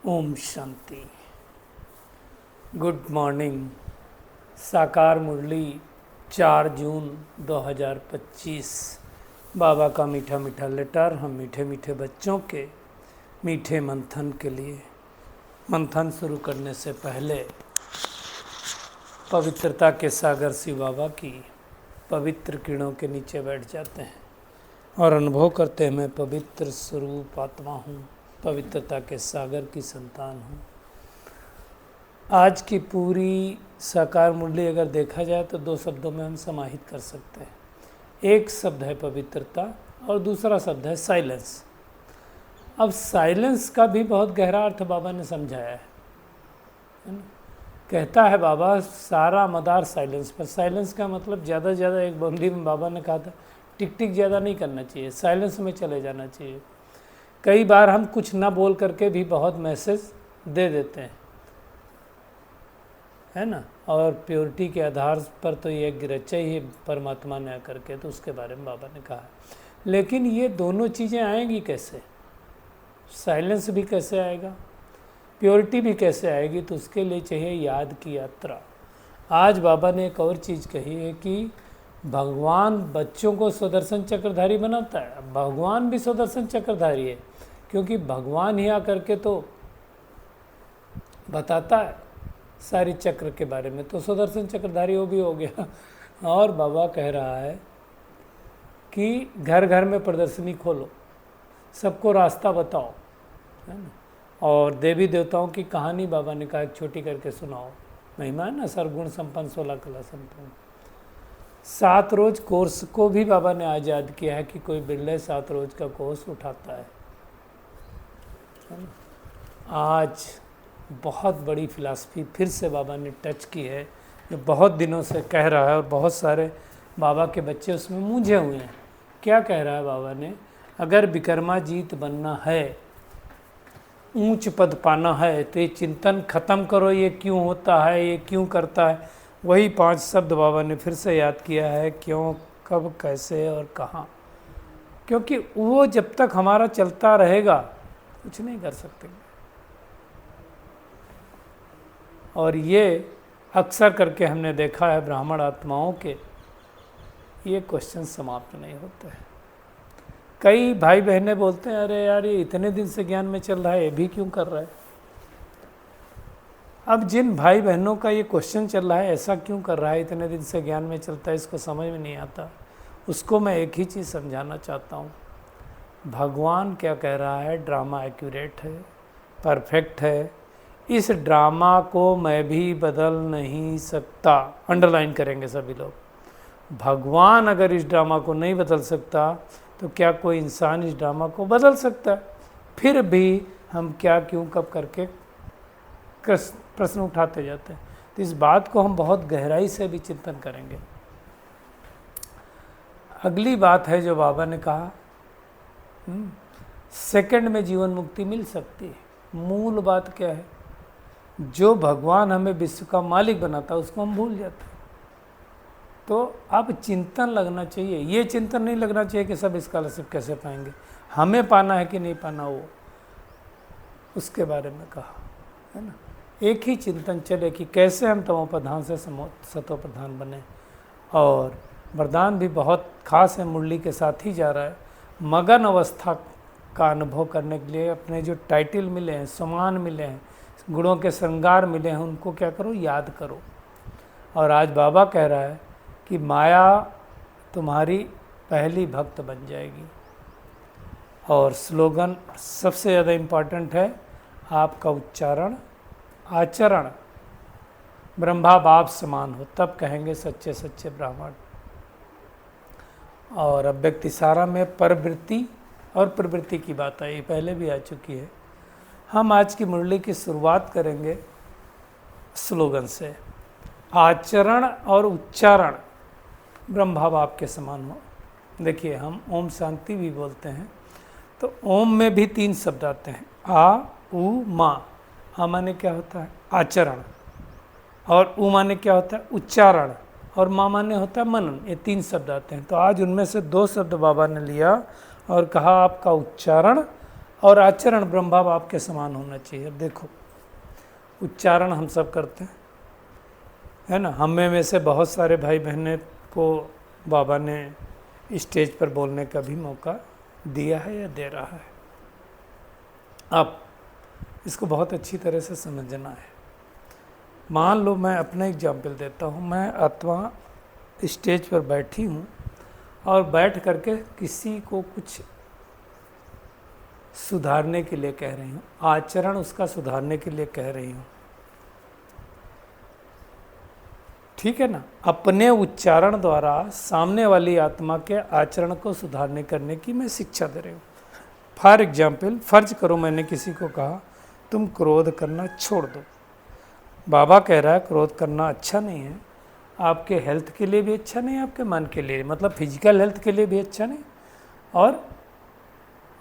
Om Shanti. Good morning. साकार मुरली 4 जून 2025। बाबा का मीठा मीठा लेटर हम मीठे मीठे बच्चों के मीठे मंथन के लिए। मंथन शुरू करने से पहले पवित्रता के सागर शिव बाबा की पवित्र किरणों के नीचे बैठ जाते हैं और अनुभव करते हैं मैं पवित्र स्वरूप आत्मा हूँ, पवित्रता के सागर की संतान हूँ। आज की पूरी साकार मुरली अगर देखा जाए तो 2 शब्दों में हम समाहित कर सकते हैं। एक शब्द है पवित्रता और दूसरा शब्द है साइलेंस। अब साइलेंस का भी बहुत गहरा अर्थ बाबा ने समझाया है ना? कहता है बाबा सारा मदार साइलेंस पर। साइलेंस का मतलब ज़्यादा से ज़्यादा एक बंदी में बाबा ने कहा था टिक टिक ज़्यादा नहीं करना चाहिए, साइलेंस में चले जाना चाहिए। कई बार हम कुछ ना बोल करके भी बहुत मैसेज दे देते हैं, है ना। और प्योरिटी के आधार पर तो ये रचा ही है परमात्मा ने आकर के, तो उसके बारे में बाबा ने कहा है। लेकिन ये दोनों चीज़ें आएंगी कैसे? साइलेंस भी कैसे आएगा, प्योरिटी भी कैसे आएगी? तो उसके लिए चाहिए याद की यात्रा। आज बाबा ने एक और चीज़ कही है कि भगवान बच्चों को सुदर्शन चक्रधारी बनाता है। अब भगवान भी सुदर्शन चक्रधारी है, क्योंकि भगवान ही आकर के तो बताता है सारी चक्र के बारे में, तो सुदर्शन चक्रधारी वो भी हो गया। और बाबा कह रहा है कि घर घर में प्रदर्शनी खोलो, सबको रास्ता बताओ, है ना। और देवी देवताओं की कहानी बाबा ने कहा एक छोटी करके सुनाओ। महिमा है ना, सर्वगुण संपन्न 16 कला संपन्न। 7 रोज कोर्स को भी बाबा ने आज याद किया है कि कोई बिरले 7 रोज का कोर्स उठाता है ना। आज बहुत बड़ी फिलॉसफी फिर से बाबा ने टच की है, जो बहुत दिनों से कह रहा है और बहुत सारे बाबा के बच्चे उसमें मूंझे हुए हैं। क्या कह रहा है बाबा ने? अगर विक्रमाजीत बनना है, ऊंच पद पाना है, तो ये चिंतन खत्म करो, ये क्यों होता है, ये क्यों करता है। वही 5 शब्द बाबा ने फिर से याद किया है, क्यों, कब, कैसे और कहाँ। क्योंकि वो जब तक हमारा चलता रहेगा कुछ नहीं कर सकते। और ये अक्सर करके हमने देखा है ब्राह्मण आत्माओं के ये क्वेश्चन समाप्त नहीं होते हैं। कई भाई बहनें बोलते हैं अरे यार ये इतने दिन से ज्ञान में चल रहा है, ये भी क्यों कर रहा है। अब जिन भाई बहनों का ये क्वेश्चन चल रहा है ऐसा क्यों कर रहा है, इतने दिन से ज्ञान में चलता है, इसको समझ में नहीं आता, उसको मैं एक ही चीज़ समझाना चाहता हूँ। भगवान क्या कह रहा है? ड्रामा एक्यूरेट है, परफेक्ट है। इस ड्रामा को मैं भी बदल नहीं सकता। अंडरलाइन करेंगे सभी लोग। भगवान अगर इस ड्रामा को नहीं बदल सकता तो क्या कोई इंसान इस ड्रामा को बदल सकता है? फिर भी हम क्या, क्यों, कब करके प्रश्न उठाते जाते हैं। तो इस बात को हम बहुत गहराई से भी चिंतन करेंगे। अगली बात है जो बाबा ने कहा, सेकंड में जीवन मुक्ति मिल सकती है। मूल बात क्या है? जो भगवान हमें विश्व का मालिक बनाता है उसको हम भूल जाते हैं। तो अब चिंतन लगना चाहिए। ये चिंतन नहीं लगना चाहिए कि सब स्कॉलरशिप कैसे पाएंगे, हमें पाना है कि नहीं पाना, वो उसके बारे में कहा है ना। एक ही चिंतन चले कि कैसे हम तमो प्रधान से सतो प्रधान बने। और वरदान भी बहुत खास है, मुरली के साथ ही जा रहा है। मगन अवस्था का अनुभव करने के लिए अपने जो टाइटल मिले हैं, सम्मान मिले हैं, गुणों के श्रृंगार मिले हैं, उनको क्या करो? याद करो। और आज बाबा कह रहा है कि माया तुम्हारी पहली भक्त बन जाएगी। और स्लोगन सबसे ज़्यादा इम्पॉर्टेंट है, आपका उच्चारण आचरण ब्रह्मा बाप समान हो, तब कहेंगे सच्चे सच्चे ब्राह्मण। और अब व्यक्ति सारा में प्रवृत्ति और प्रवृत्ति की बात आई, पहले भी आ चुकी है। हम आज की मुरली की शुरुआत करेंगे स्लोगन से, आचरण और उच्चारण ब्रह्मा बाप के समान हो। देखिए हम ओम शांति भी बोलते हैं, तो ओम में भी 3 शब्द आते हैं, आ, उ, मा। आ माने क्या होता है? आचरण। और उ माने क्या होता है? उच्चारण। और मा माने होता है मनन। ये 3 शब्द आते हैं। तो आज उनमें से 2 शब्द बाबा ने लिया और कहा आपका उच्चारण और आचरण ब्रह्म भाव आपके समान होना चाहिए। अब देखो, उच्चारण हम सब करते हैं, है ना। हम में से बहुत सारे भाई बहने को बाबा ने स्टेज पर बोलने का भी मौका दिया है या दे रहा है। अब इसको बहुत अच्छी तरह से समझना है। मान लो मैं अपना एग्जाम्पल देता हूँ, मैं आत्मा स्टेज पर बैठी हूँ और बैठ करके किसी को कुछ सुधारने के लिए कह रही हूँ, आचरण उसका सुधारने के लिए कह रही हूँ, ठीक है ना। अपने उच्चारण द्वारा सामने वाली आत्मा के आचरण को सुधारने करने की मैं शिक्षा दे रही हूँ। फॉर एग्जाम्पल, फर्ज करो मैंने किसी को कहा तुम क्रोध करना छोड़ दो। बाबा कह रहा है क्रोध करना अच्छा नहीं है, आपके हेल्थ के लिए भी अच्छा नहीं है, आपके मन के लिए, मतलब फिजिकल हेल्थ के लिए भी अच्छा नहीं और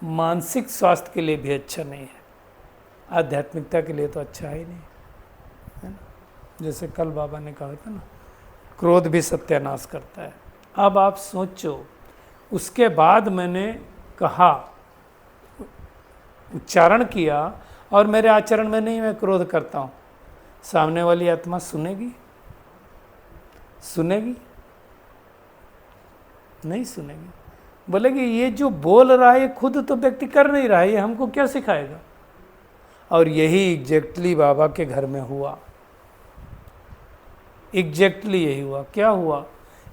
मानसिक स्वास्थ्य के लिए भी अच्छा नहीं है, आध्यात्मिकता के लिए तो अच्छा ही नहीं, है ना। जैसे कल बाबा ने कहा था ना, क्रोध भी सत्यानाश करता है। अब आप सोचो, उसके बाद मैंने कहा, उच्चारण किया और मेरे आचरण में नहीं मैं क्रोध करता हूँ, सामने वाली आत्मा सुनेगी? सुनेगी? नहीं सुनेगी। बोलेगी ये जो बोल रहा है खुद तो व्यक्ति कर नहीं रहा है, ये हमको क्या सिखाएगा। और यही एग्जैक्टली बाबा के घर में हुआ, एग्जैक्टली यही हुआ। क्या हुआ?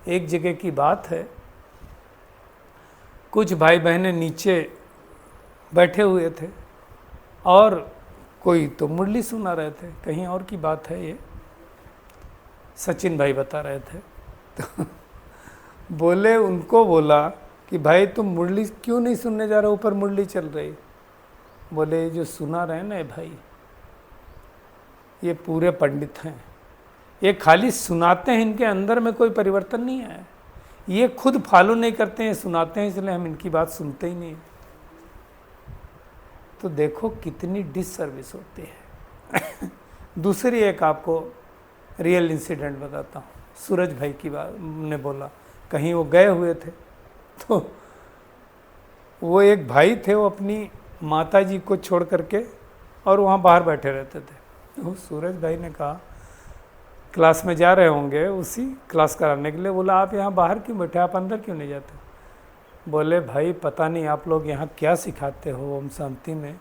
एक जगह की बात है, कुछ भाई बहनें नीचे बैठे हुए थे और कोई तो मुरली सुना रहे थे, कहीं और की बात है ये, सचिन भाई बता रहे थे। तो बोले, उनको बोला कि भाई तुम मुरली क्यों नहीं सुनने जा रहे, ऊपर मुरली चल रही। बोले जो सुना रहे ना भाई, ये पूरे पंडित हैं, ये खाली सुनाते हैं, इनके अंदर में कोई परिवर्तन नहीं है, ये खुद फॉलो नहीं करते हैं, सुनाते हैं, इसलिए हम इनकी बात सुनते ही नहीं। तो देखो कितनी डिससर्विस होती है। दूसरी एक आपको रियल इंसिडेंट बताता हूँ। सूरज भाई की बात ने बोला, कहीं वो गए हुए थे, तो वो एक भाई थे, वो अपनी माता जी को छोड़ करके और वहाँ बाहर बैठे रहते थे। तो सूरज भाई ने कहा, क्लास में जा रहे होंगे उसी क्लास कराने के लिए, बोला आप यहाँ बाहर क्यों बैठे, आप अंदर क्यों नहीं जाते। बोले भाई पता नहीं आप लोग यहाँ क्या सिखाते हो ओम शांति में,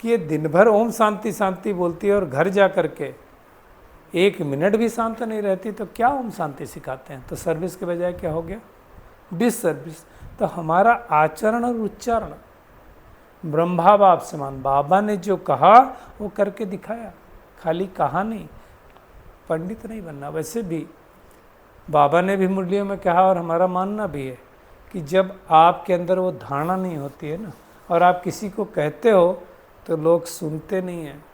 कि ये दिन भर ओम शांति शांति बोलती है और घर जा कर के 1 मिनट भी शांत नहीं रहती, तो क्या ओम शांति सिखाते हैं। तो सर्विस के बजाय क्या हो गया, डिससर्विस। तो हमारा आचरण और उच्चारण ब्रह्मा बाप समान, बाबा ने जो कहा वो करके दिखाया, खाली कहा नहीं। पंडित नहीं बनना। वैसे भी बाबा ने भी मुरलियों में कहा और हमारा मानना भी है कि जब आपके अंदर वो धारणा नहीं होती है ना, और आप किसी को कहते हो तो लोग सुनते नहीं हैं,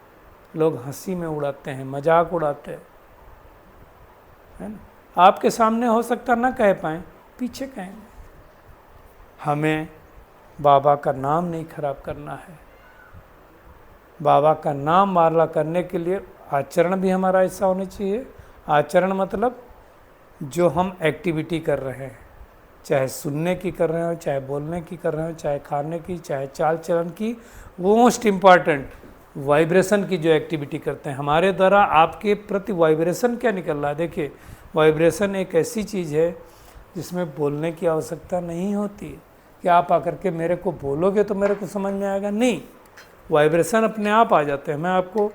लोग हंसी में उड़ाते हैं, मजाक उड़ाते हैं, है ना। आपके सामने हो सकता ना कह पाएँ, पीछे कहेंगे। हमें बाबा का नाम नहीं खराब करना है। बाबा का नाम माला करने के लिए आचरण भी हमारा ऐसा होना चाहिए। आचरण मतलब जो हम एक्टिविटी कर रहे हैं, चाहे सुनने की कर रहे हो, चाहे बोलने की कर रहे हो, चाहे खाने की, चाहे चाल चलन की, वो मोस्ट इम्पॉर्टेंट वाइब्रेशन की जो एक्टिविटी करते हैं, हमारे द्वारा आपके प्रति वाइब्रेशन क्या निकल रहा है। देखिए, वाइब्रेशन एक ऐसी चीज़ है जिसमें बोलने की आवश्यकता नहीं होती कि आप आकर के मेरे को बोलोगे तो मेरे को समझ में आएगा, नहीं, वाइब्रेशन अपने आप आ जाते हैं। मैं आपको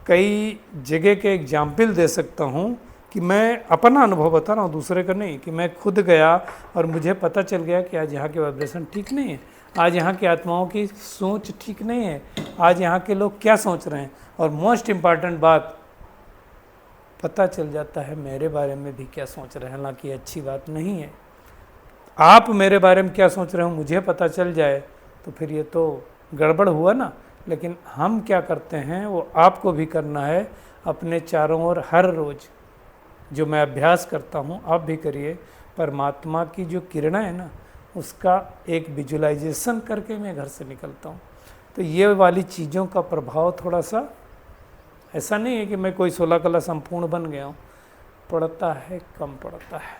कई जगह के एग्जाम्पल दे सकता हूँ कि मैं अपना अनुभव बता रहा हूँ, दूसरे का नहीं, कि मैं खुद गया और मुझे पता चल गया कि आज यहाँ के वाइब्रेशन ठीक नहीं है, आज यहाँ की आत्माओं की सोच ठीक नहीं है, आज यहाँ के लोग क्या सोच रहे हैं। और मोस्ट इम्पॉर्टेंट बात, पता चल जाता है मेरे बारे में भी क्या सोच रहे हैं, हालांकि अच्छी बात नहीं है। आप मेरे बारे में क्या सोच रहे हो मुझे पता चल जाए तो फिर ये तो गड़बड़ हुआ ना। लेकिन हम क्या करते हैं वो आपको भी करना है, अपने चारों ओर हर रोज़ जो मैं अभ्यास करता हूँ आप भी करिए। परमात्मा की जो किरणें है ना, उसका एक विजुलाइजेशन करके मैं घर से निकलता हूँ। तो ये वाली चीज़ों का प्रभाव थोड़ा सा ऐसा नहीं है कि मैं कोई 16 कला संपूर्ण बन गया हूँ, पड़ता है, कम पड़ता है।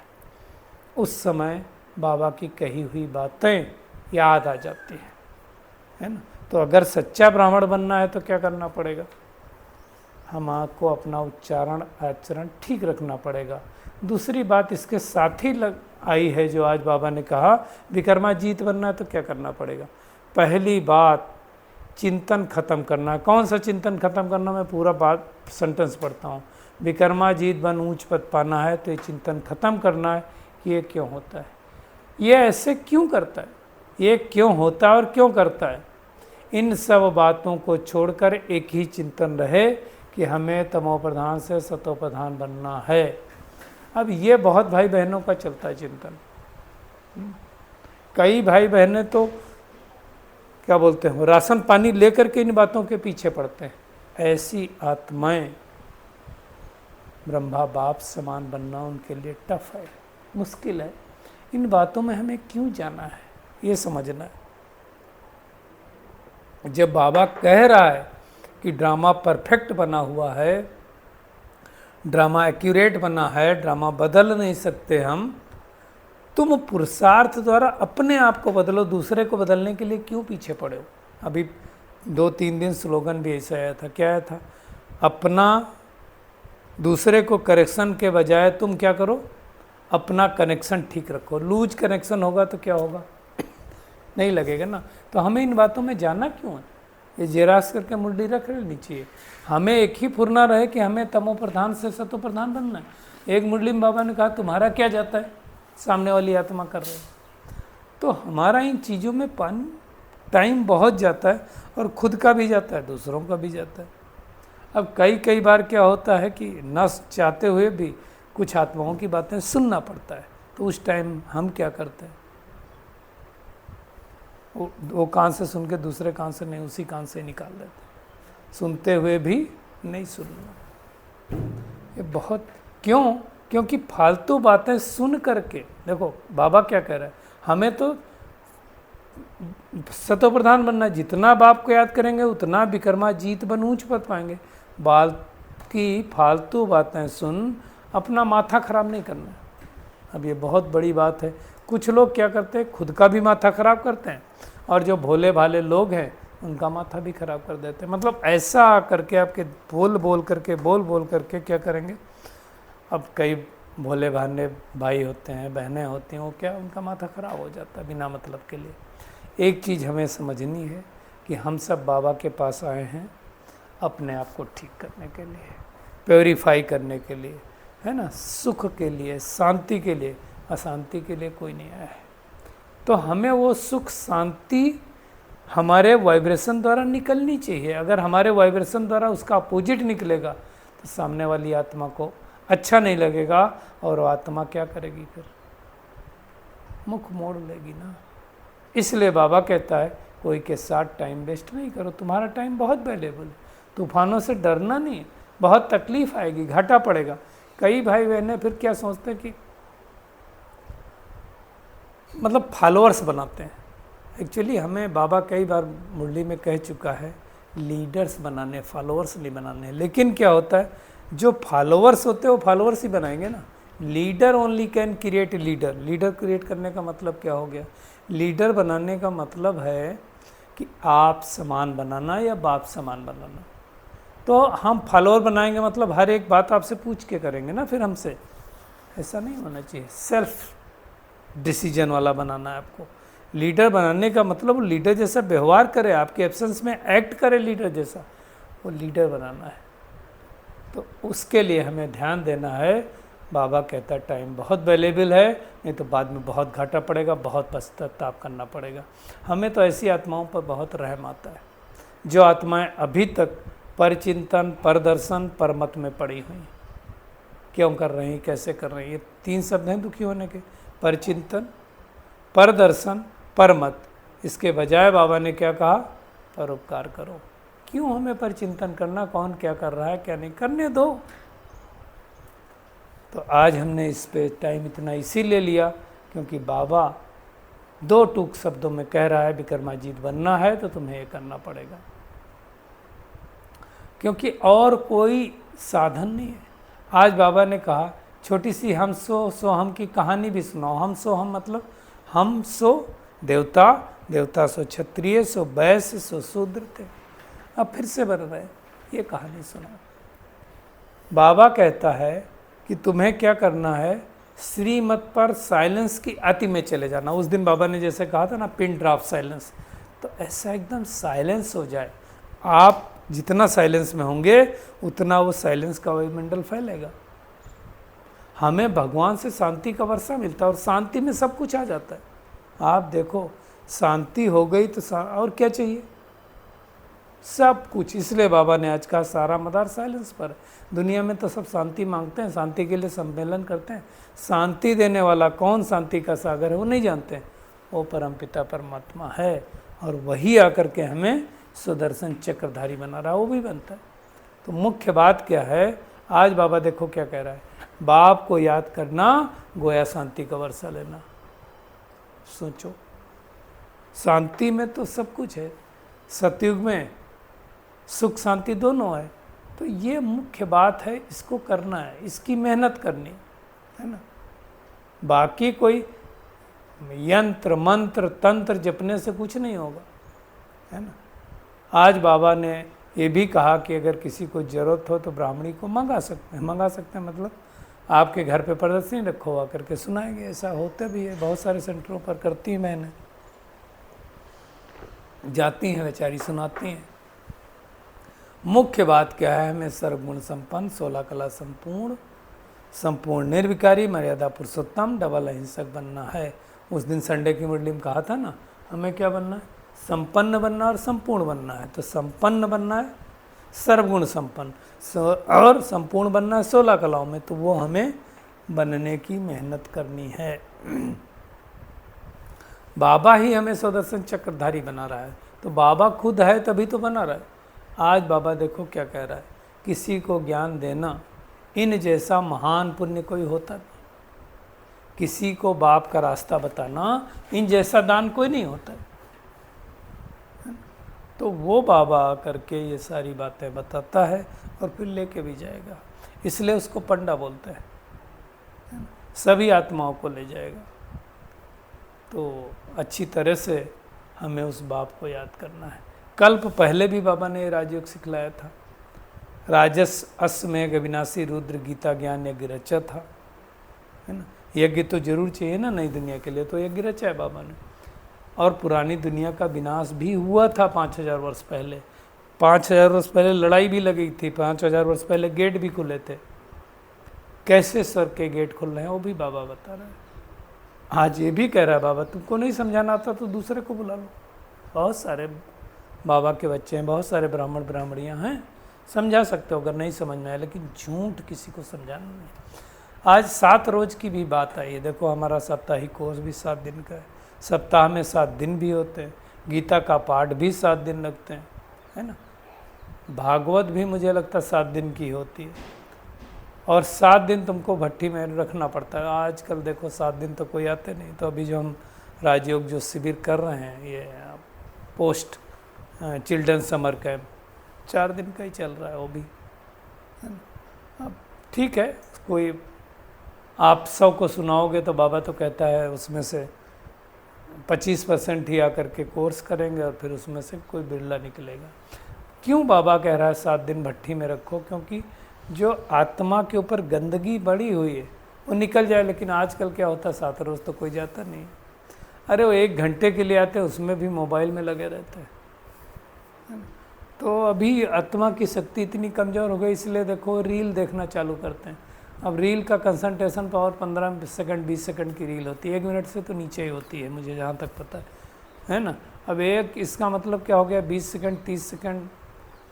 उस समय बाबा की कही हुई बातें याद आ जाती है ना। तो अगर सच्चा ब्राह्मण बनना है तो क्या करना पड़ेगा, हम आपको अपना उच्चारण आचरण ठीक रखना पड़ेगा। दूसरी बात इसके साथ ही आई है जो आज बाबा ने कहा, विक्रमाजीत बनना है तो क्या करना पड़ेगा। पहली बात चिंतन खत्म करना। कौन सा चिंतन खत्म करना, मैं पूरा बात सेंटेंस पढ़ता हूँ। विक्रमाजीत बन ऊंच पद पाना है तो ये चिंतन खत्म करना है कि ये क्यों होता है, ये ऐसे क्यों करता है, ये क्यों होता है और क्यों करता है। इन सब बातों को छोड़कर एक ही चिंतन रहे कि हमें तमो प्रधान से सतो प्रधान बनना है। अब ये बहुत भाई बहनों का चलता है चिंतन। कई भाई बहनें तो क्या बोलते हैं, राशन पानी लेकर के इन बातों के पीछे पड़ते हैं। ऐसी आत्माएं ब्रह्मा बाप समान बनना उनके लिए टफ है, मुश्किल है। इन बातों में हमें क्यों जाना है ये समझना है। जब बाबा कह रहा है कि ड्रामा परफेक्ट बना हुआ है, ड्रामा एक्यूरेट बना है, ड्रामा बदल नहीं सकते हम, तुम पुरुषार्थ द्वारा अपने आप को बदलो, दूसरे को बदलने के लिए क्यों पीछे पड़े हो। अभी 2-3 दिन स्लोगन भी ऐसा आया था, क्या आया था, अपना दूसरे को करेक्शन के बजाय तुम क्या करो, अपना कनेक्शन ठीक रखो। लूज कनेक्शन होगा तो क्या होगा, नहीं लगेगा ना। तो हमें इन बातों में जाना क्यों है, ये जेरास करके मुंडी रख लेनी चाहिए। हमें एक ही फुरना रहे कि हमें तमो प्रधान से सतो प्रधान बनना है। एक मुरली में बाबा ने कहा तुम्हारा क्या जाता है, सामने वाली आत्मा कर रहे है। तो हमारा इन चीज़ों में टाइम बहुत जाता है, और खुद का भी जाता है, दूसरों का भी जाता है। अब कई बार क्या होता है कि न चाहते हुए भी कुछ आत्माओं की बातें सुनना पड़ता है, तो उस टाइम हम क्या करते हैं, वो कान से सुन के दूसरे कान से नहीं, उसी कान से निकाल देते हैं, सुनते हुए भी नहीं सुनना। ये बहुत क्यों, क्योंकि फालतू बातें सुन करके, देखो बाबा क्या कह रहे हैं, हमें तो सतो प्रधान बनना, जितना बाप को याद करेंगे उतना विक्रमाजीत बन ऊंच पद पाएंगे। बाल की फालतू बातें सुन अपना माथा खराब नहीं करना। अब ये बहुत बड़ी बात है। कुछ लोग क्या करते हैं, खुद का भी माथा खराब करते हैं, और जो भोले भाले लोग हैं उनका माथा भी खराब कर देते हैं। मतलब ऐसा करके आपके बोल बोल करके क्या करेंगे। अब कई भोले भाले भाई होते हैं, बहनें होती हैं, वो क्या, उनका माथा खराब हो जाता है बिना मतलब के लिए। एक चीज़ हमें समझनी है कि हम सब बाबा के पास आए हैं अपने आप को ठीक करने के लिए, प्योरीफाई करने के लिए, है ना, सुख के लिए, शांति के लिए। अशांति के लिए कोई नहीं आया है। तो हमें वो सुख शांति हमारे वाइब्रेशन द्वारा निकलनी चाहिए। अगर हमारे वाइब्रेशन द्वारा उसका अपोजिट निकलेगा तो सामने वाली आत्मा को अच्छा नहीं लगेगा, और वो आत्मा क्या करेगी, फिर मुख मोड़ लेगी ना। इसलिए बाबा कहता है कोई के साथ टाइम वेस्ट नहीं करो, तुम्हारा टाइम बहुत वैल्यूएबल है। तूफानों से डरना नहीं, बहुत तकलीफ आएगी, घाटा पड़ेगा। कई भाई बहनें फिर क्या सोचते हैं कि मतलब फॉलोअर्स बनाते हैं। एक्चुअली हमें बाबा कई बार मुरली में कह चुका है, लीडर्स बनाने, फॉलोअर्स नहीं बनाने। लेकिन क्या होता है, जो फॉलोअर्स होते हैं वो फॉलोअर्स ही बनाएंगे ना। Leader only can create leader. Leader create करने का मतलब क्या हो गया, लीडर बनाने का मतलब है कि आप समान बनाना या बाप समान बनाना। तो हम फॉलोअर बनाएंगे मतलब हर एक बात आपसे पूछ के करेंगे ना फिर हमसे, ऐसा नहीं होना चाहिए। सेल्फ डिसीजन वाला बनाना है आपको। लीडर बनाने का मतलब लीडर जैसा व्यवहार करे, आपके एब्सेंस में एक्ट करे लीडर जैसा, वो लीडर बनाना है। तो उसके लिए हमें ध्यान देना है। बाबा कहता है टाइम बहुत वैल्यूएबल है, नहीं तो बाद में बहुत घाटा पड़ेगा, बहुत पश्चाताप करना पड़ेगा। हमें तो ऐसी आत्माओं पर बहुत रहम आता है जो आत्माएं अभी तक परचिंतन, परदर्शन, परमत में पड़ी हुई। क्यों कर रही, कैसे कर रही, ये 3 शब्द हैं दुखी होने के, परचिंतन, परदर्शन, परमत। इसके बजाय बाबा ने क्या कहा, परोपकार करो। क्यों हमें परचिंतन करना, कौन क्या कर रहा है क्या नहीं, करने दो। तो आज हमने इस पे टाइम इतना इसीलिए लिया क्योंकि बाबा 2 टूक शब्दों में कह रहा है विक्रमाजीत बनना है तो तुम्हें ये करना पड़ेगा, क्योंकि और कोई साधन नहीं है। आज बाबा ने कहा छोटी सी हम सो हम की कहानी भी सुनाओ। हम सो हम मतलब हम सो देवता देवता सो क्षत्रिय, सो वैश्य, सो शूद्र थे। अब फिर से बन रहे, ये कहानी सुना। बाबा कहता है कि तुम्हें क्या करना है, श्रीमत पर साइलेंस की अति में चले जाना। उस दिन बाबा ने जैसे कहा था ना, पिन ड्रॉप साइलेंस, तो ऐसा एकदम साइलेंस हो जाए। आप जितना साइलेंस में होंगे उतना वो साइलेंस का वायुमंडल फैलेगा। हमें भगवान से शांति का वर्षा मिलता है और शांति में सब कुछ आ जाता है। आप देखो, शांति हो गई तो और क्या चाहिए, सब कुछ। इसलिए बाबा ने आज कहा सारा मदार साइलेंस पर। दुनिया में तो सब शांति मांगते हैं, शांति के लिए सम्मेलन करते हैं। शांति देने वाला कौन, शांति का सागर है, वो नहीं जानते हैं। वो परमपिता परमात्मा है और वही आकर के हमें सुदर्शन चक्रधारी बना रहा है, वो भी बनता है। तो मुख्य बात क्या है, आज बाबा देखो क्या कह रहा है, बाप को याद करना गोया शांति का वर्षा लेना। सोचो, शांति में तो सब कुछ है, सतयुग में सुख शांति दोनों है। तो ये मुख्य बात है, इसको करना है, इसकी मेहनत करनी है ना। बाकी कोई यंत्र मंत्र तंत्र जपने से कुछ नहीं होगा, है ना। आज बाबा ने ये भी कहा कि अगर किसी को ज़रूरत हो तो ब्राह्मणी को मंगा सकते हैं, मतलब आपके घर पे प्रदर्शनी रखो, हुआ करके सुनाएंगे। ऐसा होता भी है, बहुत सारे सेंटरों पर करती हैं, मैंने जाती हैं बेचारी, सुनाती हैं। मुख्य बात क्या है, हमें सर्वगुण संपन्न, 16 कला संपूर्ण, संपूर्ण निर्विकारी, मर्यादा पुरुषोत्तम, डबल अहिंसक बनना है। उस दिन संडे की मुरली में कहा था ना, हमें क्या बनना है, संपन्न बनना और संपूर्ण बनना है। तो संपन्न बनना है सर्वगुण संपन्न, और संपूर्ण बनना है 16 कलाओं में। तो वो हमें बनने की मेहनत करनी है। बाबा ही हमें सुदर्शन चक्रधारी बना रहा है, तो बाबा खुद है तभी तो बना रहा है। आज बाबा देखो क्या कह रहा है, किसी को ज्ञान देना, इन जैसा महान पुण्य कोई होता नहीं। किसी को बाप का रास्ता बताना, इन जैसा दान कोई नहीं होता। तो वो बाबा करके ये सारी बातें बताता है और फिर लेके भी जाएगा, इसलिए उसको पंडा बोलते हैं, सभी आत्माओं को ले जाएगा। तो अच्छी तरह से हमें उस बाप को याद करना है। कल्प पहले भी बाबा ने राजयोग सिखलाया था, राजस अश्वमेघ अविनाशी रुद्र गीता ज्ञान यज्ञ रचा था, है ना। यज्ञ तो जरूर चाहिए ना नई दुनिया के लिए, तो यज्ञ रचा है बाबा ने। और पुरानी दुनिया का विनाश भी हुआ था 5000 वर्ष पहले। 5000 वर्ष पहले लड़ाई भी लगी थी, 5000 वर्ष पहले गेट भी खुले थे। कैसे स्वर्ग के गेट खुल रहे हैं वो भी बाबा बता रहे हैं। आज ये भी कह रहा है बाबा, तुमको नहीं समझाना आता तो दूसरे को बुला लो। बहुत सारे बाबा के बच्चे हैं, बहुत सारे ब्राह्मण ब्राह्मणियाँ हैं, समझा सकते हो अगर नहीं समझ में आए, लेकिन झूठ किसी को समझाना नहीं। आज 7 रोज की भी बात आई है। देखो हमारा साप्ताहिक कोर्स भी 7 दिन का है, सप्ताह में 7 दिन भी होते हैं, गीता का पाठ भी 7 दिन लगते हैं, है ना। भागवत भी मुझे लगता है 7 दिन की होती है, और 7 दिन तुमको भट्टी में रखना पड़ता है। आजकल देखो 7 दिन तो कोई आते नहीं। तो अभी जो हम राजयोग जो शिविर कर रहे हैं, ये पोस्ट चिल्ड्रन समर कैंप 4 दिन का ही चल रहा है, वो भी, है ना। अब ठीक है, कोई आप 100 को सुनाओगे तो बाबा तो कहता है उसमें से 25% ही आकर के कोर्स करेंगे और फिर उसमें से कोई बिरला निकलेगा। क्यों बाबा कह रहा है 7 दिन भट्टी में रखो? क्योंकि जो आत्मा के ऊपर गंदगी बढ़ी हुई है वो निकल जाए। लेकिन आजकल क्या होता है, 7 रोज़ तो कोई जाता नहीं। अरे वो 1 घंटे के लिए आते हैं, उसमें भी मोबाइल में लगे रहते हैं। तो अभी आत्मा की शक्ति इतनी कमज़ोर हो गई, इसलिए देखो रील देखना चालू करते हैं। अब रील का कंसंट्रेशन पावर 15 सेकंड 20 सेकंड की रील होती है, 1 मिनट से तो नीचे ही होती है मुझे जहाँ तक पता है ना। अब एक इसका मतलब क्या हो गया, 20 सेकंड 30 सेकंड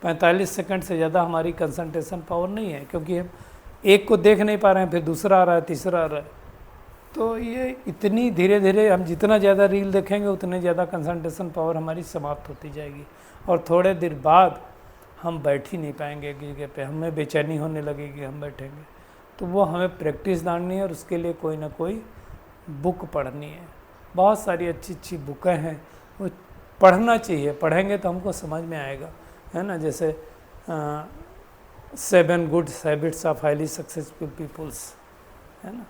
45 सेकंड से ज़्यादा हमारी कंसंट्रेशन पावर नहीं है, क्योंकि हम एक को देख नहीं पा रहे हैं, फिर दूसरा आ रहा है, तीसरा आ रहा है। तो ये इतनी धीरे धीरे हम जितना ज़्यादा रील देखेंगे उतने ज़्यादा कंसंट्रेशन पावर हमारी समाप्त होती जाएगी, और थोड़े देर बाद हम बैठ ही नहीं पाएंगे एक जगह पे, हमें बेचैनी होने लगेगी हम बैठेंगे। तो वो हमें प्रैक्टिस डालनी है, और उसके लिए कोई ना कोई बुक पढ़नी है। बहुत सारी अच्छी अच्छी बुकें हैं, वो पढ़ना चाहिए, पढ़ेंगे तो हमको समझ में आएगा, है ना। जैसे 7 good habits of highly successful peoples, है ना,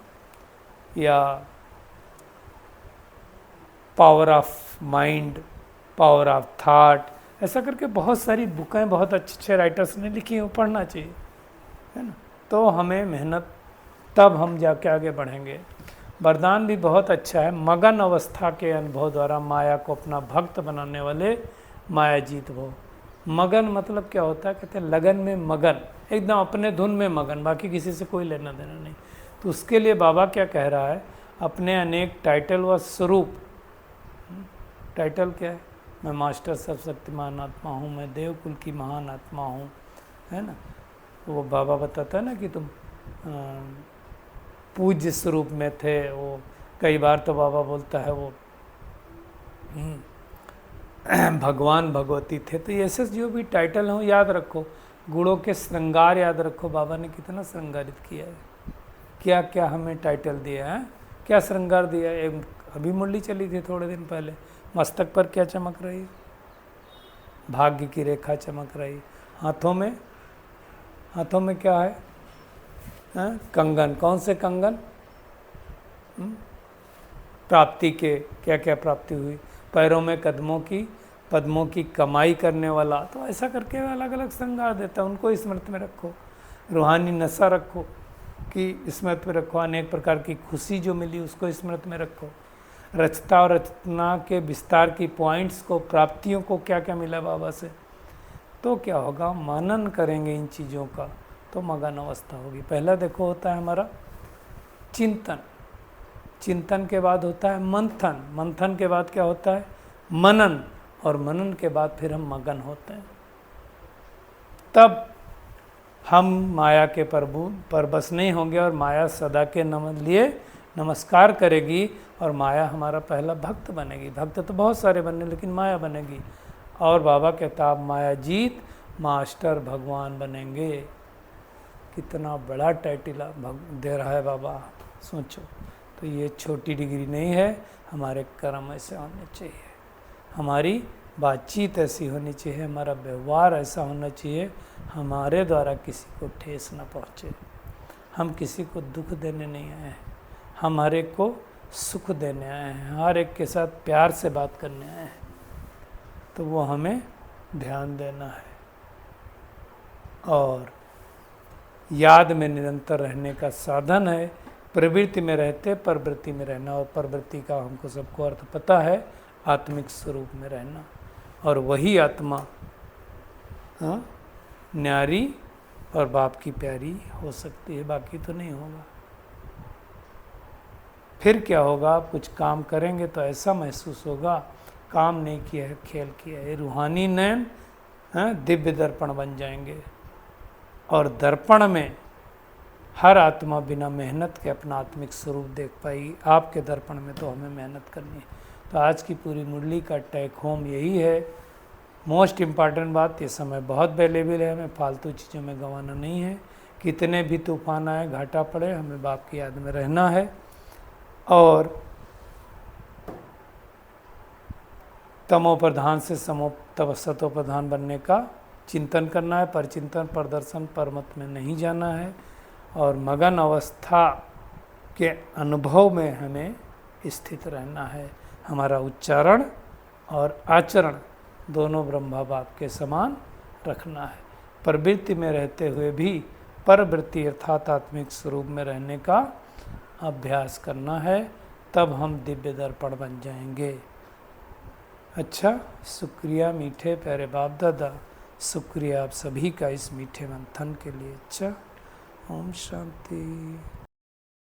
या power of mind, power of thought, ऐसा करके बहुत सारी बुकें बहुत अच्छे अच्छे राइटर्स ने लिखी हैं, वो पढ़ना चाहिए, है ना। तो हमें मेहनत, तब हम जाके आगे बढ़ेंगे। वरदान भी बहुत अच्छा है, मगन अवस्था के अनुभव द्वारा माया को अपना भक्त बनाने वाले माया जीत भो। मगन मतलब क्या होता है, कहते हैं लगन में मगन, एकदम अपने धुन में मगन, बाकी किसी से कोई लेना देना नहीं। तो उसके लिए बाबा क्या कह रहा है, अपने अनेक टाइटल व स्वरूप, टाइटल क्या है, मैं मास्टर सर्वशक्तिमान आत्मा हूँ, मैं देवकुल की महान आत्मा हूँ, है ना। वो बाबा बताता है ना कि तुम पूज्य स्वरूप में थे, वो कई बार तो बाबा बोलता है वो भगवान भगवती थे। तो ऐसे जो भी टाइटल हो याद रखो, गुणों के श्रृंगार याद रखो, बाबा ने कितना श्रृंगारित किया है, क्या क्या हमें टाइटल दिया है, क्या श्रृंगार दिया है। अभी मुरली चली थी थोड़े दिन पहले, मस्तक पर क्या चमक रही है, भाग्य की रेखा चमक रही है, हाथों में क्या है, कंगन, कौन से कंगन, प्राप्ति के, क्या क्या प्राप्ति हुई, पैरों में पद्मों की कमाई करने वाला। तो ऐसा करके अलग अलग श्रृंगार देता है, उनको स्मृति में रखो। रूहानी नशा रखो कि स्मृति में रखो, अनेक प्रकार की खुशी जो मिली उसको स्मृति में रखो, रचता और रचना के विस्तार की पॉइंट्स को, प्राप्तियों को, क्या क्या मिला बाबा से। तो क्या होगा, मनन करेंगे इन चीज़ों का, तो मगन अवस्था होगी। पहला देखो होता है हमारा चिंतन, चिंतन के बाद होता है मंथन, मंथन के बाद क्या होता है मनन, और मनन के बाद फिर हम मगन होते हैं। तब हम माया के परबस नहीं होंगे, और माया सदा के लिए नमस्कार करेगी, और माया हमारा पहला भक्त बनेगी। भक्त तो बहुत सारे बनने, लेकिन माया बनेगी। और बाबा कहता आप माया जीत मास्टर भगवान बनेंगे। कितना बड़ा टाइटल दे रहा है बाबा, सोचो। तो ये छोटी डिग्री नहीं है, हमारे कर्म ऐसे होने चाहिए, हमारी बातचीत ऐसी होनी चाहिए, हमारा व्यवहार ऐसा होना चाहिए, हमारे द्वारा किसी को ठेस न पहुँचे। हम किसी को दुख देने नहीं आए हैं, हम हर एक को सुख देने आए हैं, हर एक के साथ प्यार से बात करने आए हैं। तो वो हमें ध्यान देना है, और याद में निरंतर रहने का साधन है। प्रवृत्ति में रहते प्रवृत्ति में रहना, और प्रवृत्ति का हमको सबको अर्थ पता है, आत्मिक स्वरूप में रहना, और वही आत्मा न्यारी और बाप की प्यारी हो सकती है, बाकी तो नहीं होगा। फिर क्या होगा, आप कुछ काम करेंगे तो ऐसा महसूस होगा काम नहीं किया है, खेल किया है। रूहानी नयन दिव्य दर्पण बन जाएंगे, और दर्पण में हर आत्मा बिना मेहनत के अपना आत्मिक स्वरूप देख पाएगी। आपके दर्पण में तो हमें मेहनत करनी है। तो आज की पूरी मुरली का टेक होम यही है। मोस्ट इम्पॉर्टेंट बात, ये समय बहुत वैल्यूएबल है, हमें फालतू चीज़ों में गंवाना नहीं है। कितने भी तूफान आए, घाटा पड़े, हमें बाप की याद में रहना है, और तमो प्रधान से सतो प्रधान बनने का चिंतन करना है। पर चिंतन प्रदर्शन परमत में नहीं जाना है, और मगन अवस्था के अनुभव में हमें स्थित रहना है। हमारा उच्चारण और आचरण दोनों ब्रह्मा बाप के समान रखना है। प्रवृत्ति में रहते हुए भी परवृत्ति अर्थात आत्मिक स्वरूप में रहने का अभ्यास करना है, तब हम दिव्य दर्पण बन जाएंगे। अच्छा, शुक्रिया मीठे प्यारे बाप दादा, शुक्रिया आप सभी का इस मीठे मंथन के लिए। अच्छा, ओम शांति।